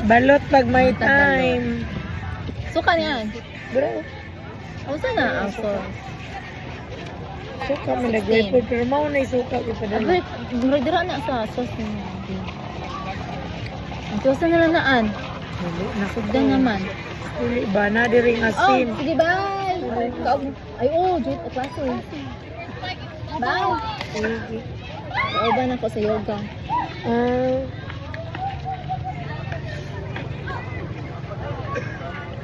Balot pag may Mata balot. time. Suka niyan. Bro, O sana aso. suka man nag-report. Pero mao na suka ko padala. Abay, dira na sa sauce niya. Ang sauce na lang naan. Sugdan naman. Dili ba na diring Oh, asin. sige bye. Ay, Jut, at klase. Bye. Kauban ako sa yoga.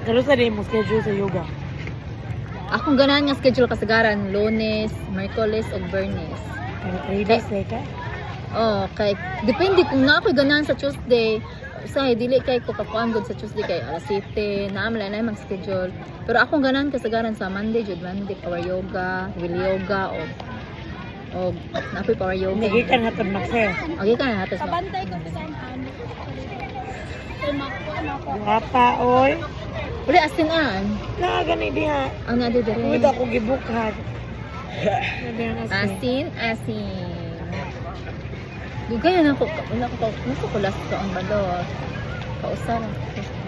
Kalusa din mo schedule sa yoga. Akong ganahan nga schedule kasagaran, Lunes, Miyerkules, ug Biyernes. Pero 3 days ka? Oh, kay depende kung na ako'y ganahan sa Tuesday. Usahay dili kay ko kakuan gud sa Tuesday kay alas 7 na amla na mag schedule. Pero akong ganahan kasagaran sa Monday, jud Monday power yoga, will yoga o napoy power yoga. Hindi ka hatod makse. Okay ka na hatos. Kabantay ko sa saan. Guwapa, oy. Uli asin-an. Gani diha. Ang nado dire. Huwag ako gibukhat. Asin. Dugay na ako, wala ko, nasa ko last ko ang balot. Kausara.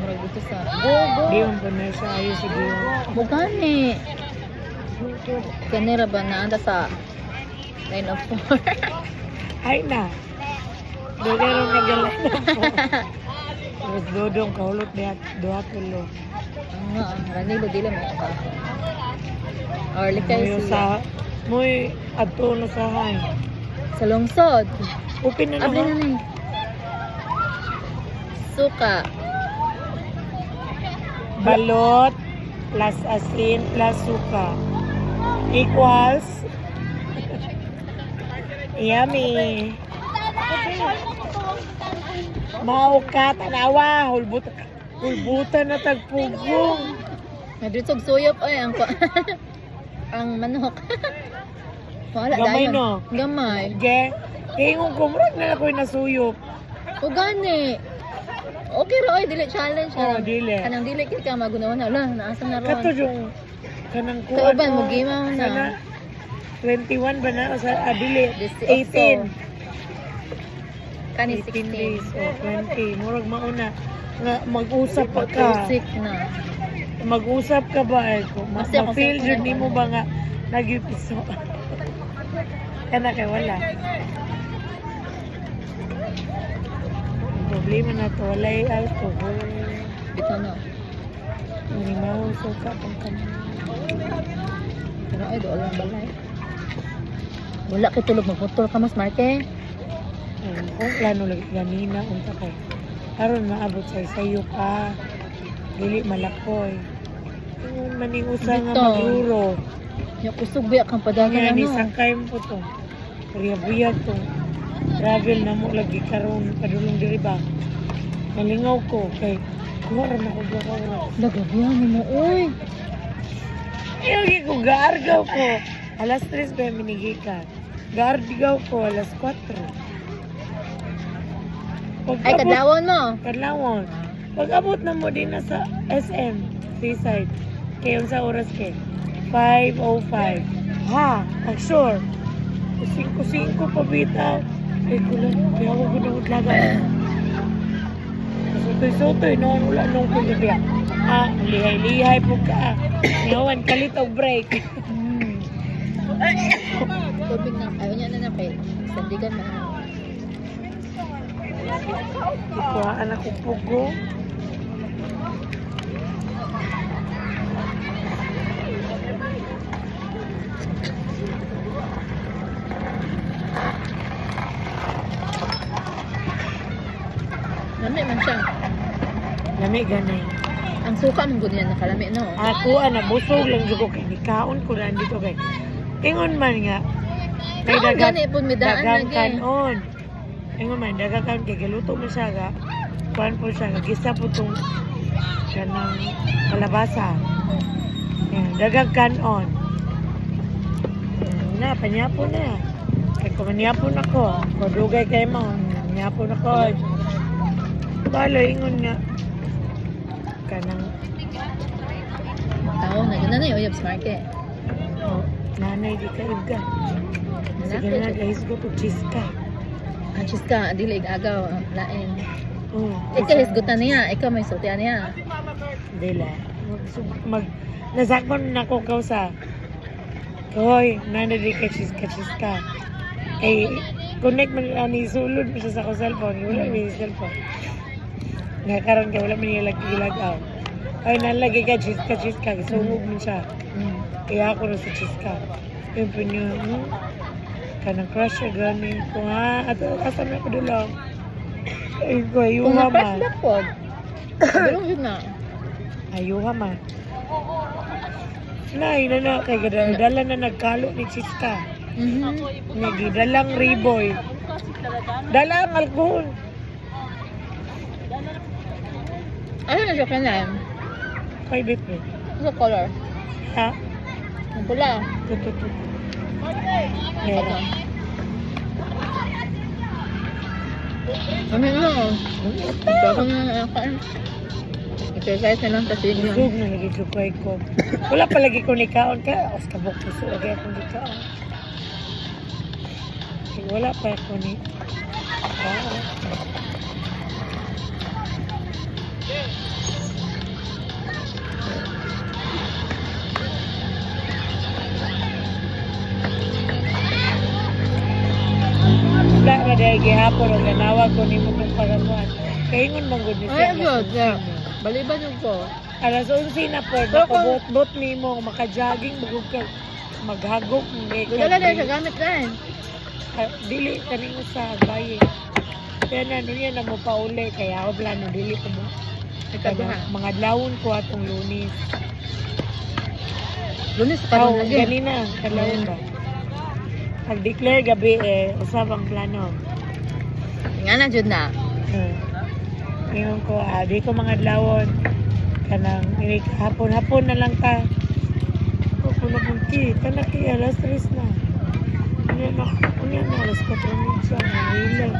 Murag dito sa gogo. Di mo na siya ayo sige. Bugani. Kanira ba na anda sa line of 4? Ay na. Dugay ron nagalat na po. Mas dodong kahulot niya. Duha tulo. Ang ranilo dili mo ka. Or likay Muy siya. sa muy adto na sa hay. Sa lungsod. Open na Abli na naman. na Suka. Balot plus asin plus suka equals yummy. Mao ka tanawa hulbutan na tagpugong. Nadritsog suyop ay ang ang manok. Wala Gamay dayon. no? Gamay. Ge, ingong kumrag na ako'y nasuyop. O gani. Okay ra oy dili challenge Oh, dili. Kanang dili kay ka magunawan na. Wala naasa na Kato ron. yung kanang kuwan. Kauban mo gimaw na. Sana 21 ba na o sa adili? 18. 18. Kani 18 16. days o 20. Murag mauna nga mag-usap pa ka. Sick na. Mag-usap ka ba eh? Kasi ako Ma-feel sick yun na ni mo ano. ba nga nag-episo? Kana kay wala. Ang problema na to, wala yung alcohol. Bito no. Hindi mahusok ka pang kanina. Pero ay do lang balay. Wala kay tulog magmotor ka mas Marte. Kung plano lagi ganina, unta kay. Aron maabot sa sayo ka. Dili malakoy. Kung maning usa nga Dito. magruro. Yung kusog biya kang padagan Kaya ni ano. sakay mo po to. Buya to. Travel na mo lagi karon padulong diri ba. Nalingaw ko kay kuwara na ko gawara. Lagabihan mo oy. Iyogi ko gaargaw ko. Alas 3 ba minigi ka. Gaargaw ko alas 4. Ay kadlawon mo. Kadlawon. Pag abot na mo din na sa SM, Seaside. Kaya sa oras kay 5:05. Ha, ang sure. 5:05 pa bitaw. Ay kulang, kaya ako ko na utlaga. Sotoy-sotoy, noon wala nung kundi ah, lihay-lihay po ka. Ngawan, kalit o break. Tubig na. Ayaw niya na kay sandigan mo. Ikuhaan ako pugo. Lami man siya. Lami ganay. Ang suka mong gud yan nakalami no. Ako, busog lang dito kay nikaon ko na dito kay. Ingon man nga. May Kaon gani pud midaan dagang lagi. kanon. Ingon man, dagang kanon kay galuto mo siya ga. Kuan po siya, gisa po itong kanang kalabasa. Yan, dagang kanon. Na, panyapon na. Kay kumanyapon ako. Kadugay kay mo. Panyapon ako. Balo, ingon nga. Kanang Tao na gina na yung market. oh, nanay di ka ibga. Sige na, guys, go to cheese ka. Anchis ka, dili agaw ang lain. Ikaw hisgutan niya, ikaw may sultihan niya. Dila. Nasakman na ko sa Hoy, nanadi ka ka. Eh, connect man ani sulod mo siya sa ko cellphone. Wala may cellphone. Nakaroon ka, wala man nilag-ilagaw. Ay, nalagay ka, chiska. Sumug mo siya. Kaya ako na sa chiska. Yung po niya, kanang crush siya gani ko, ha? At asan na ko dulaw? Ay, ko, Kung ayuha na-press ma. na po. Pero yun na. Ayuha ma. Nay, kay dala na nagkalo ni chiska. Nagidalang riboy. Dala ang alcohol. Ano na siya kanan? Kay Bitbit. Ano color? Ha? Ang pula. Tututut. Meron. Kami na. Ito ko na nakain. Exercise na lang kasi yun. Busog na lagi chupay ko. Wala pa lagi ko ni kaon kaya os kabok puso lagi akong di kaon. Wala pa ako ni kaon. Wala na dahil gihapon o ganawag ko ni mo itong pagamuan. Kaingon bang good ni Ay, good. Baliban yung ko. Alas 11 na po, makabot-bot ni mo, makajogging, maghagok, Wala na siya gamit dahil. Dili, kanino sa bayi. Kaya na, niya na mo pauli, kaya ako plano, dili ko mo. Mga lawon ko atong lunis. Lunis pa rin lagi. Ganina, kalawon ba? Pag-declare gabi usab ang plano. Nga na, Jud na. Ngayon ko, di ko mga lawon. Kanang, hapon-hapon na lang ta. Hapon-hapon ki. Tanak ki, alas 3 na. Unya na, alas 4 minutes siya. Mahilang.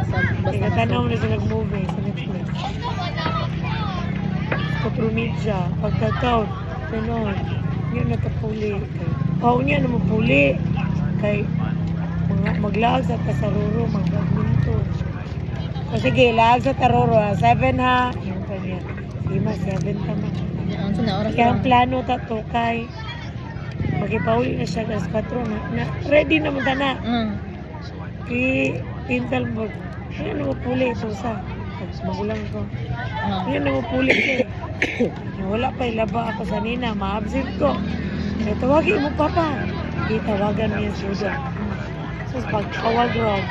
Ikatanaw na siya nag-movie sa Netflix. 4 minutes siya. Pagkataon, ganon. Unya na tapuli. Unya na mapuli. Kay, maglaag sa Tasaruro, mag-badminton. O sige, laag sa Taroro, 7 ha. Yung kanya. Lima, 7 tama. Ang na oras Kaya ang lang. plano tato kay magipauli na siya alas 4 na. Ready na mo na. Pintal mo. Yan na mo puli ito sa. Magulang ko. Yan na mo puli siya. Wala pa ilaba ako sa nina. Ma-absent ko. Tawagin mo papa. Tawagan niya suda. So pagtawag ron.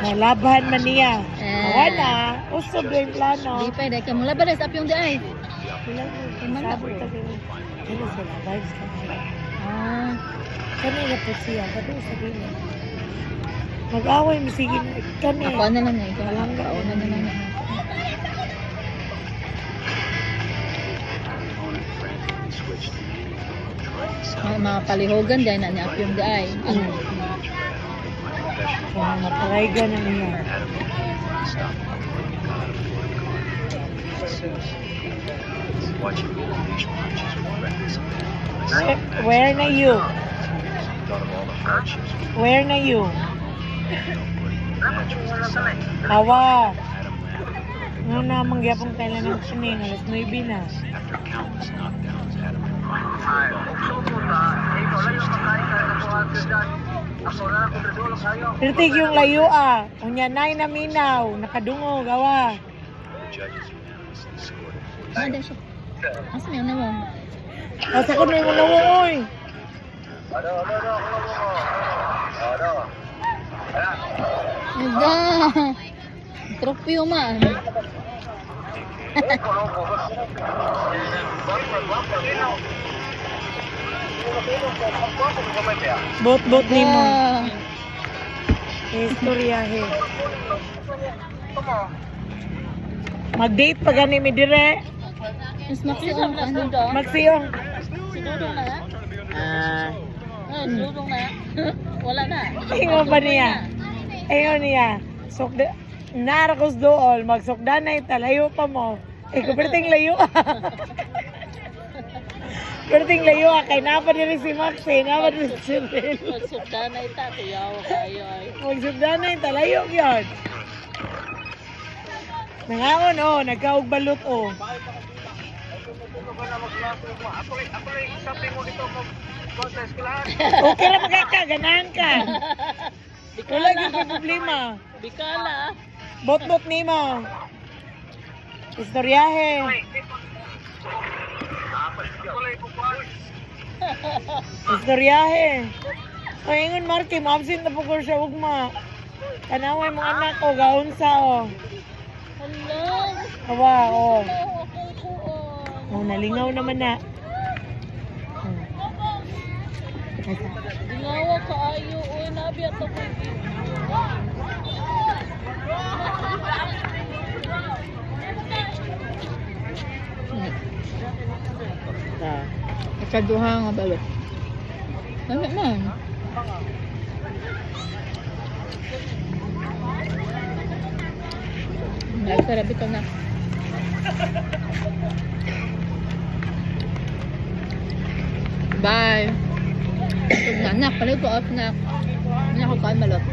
Nalaban man niya. Wala. Usog na yung plano. Di pa, dahil ka mula ba na sa apyong di ay? Wala mo. Sabi ka ganun. Ano sila? Vibes ka nila. Kanina po siya. Kaya sabihin. Mag-away mo. Sige na. Kanina. Ako na lang na ikaw. Walang ka. Ako na lang na. Mga palihogan dahil na ni apyong di ay. Maparayga na niya. Where na you? Where na you? Hawa. Muna mangyapong kailan ng kuning. Alas 9 na. Tirtig yung layo Unya nay na minaw. Nakadungog gawa. Ada siya. Asa may ano mo? Asa ko na yung nawoy. Ada. Tropyo man. Bot ni mo. Istoryahe. Mag-date pa gani mi dire. Mas maksiyong ano daw? Magsiyong. Sinudong na? Sinudong na? Wala na. Ingon pa niya. Ingon niya. Sokda narakos dool magsokda na italayo pa mo. Kuperting layo. Kuperting layo kay napa diri si Maxi, napa diri si Ren. Magsukda na ita, tuyaw kayo ay. Magsokda na italayo gyud. Nangaon, oh. Nagkaog balot, oh. Okay lang magkaka, ganahan ka. Wala yung problema. Bikala. Bot-bot ni mo. Istoryahe. Istoryahe. Ay, ingon Marky, ma-absent na po ko siya, huwag ma. Tanaway mga anak ko, gaon sa, oh. Hello. Awa, oh. Ako ko. Oh, nalingaw naman na. Ginawa ka ayo. Uy, nabi at ako. Ikaduha nga balot. Dami man. Nagsarap ito na. Bye. Anak, palit ko off na. Hindi ako kain malot.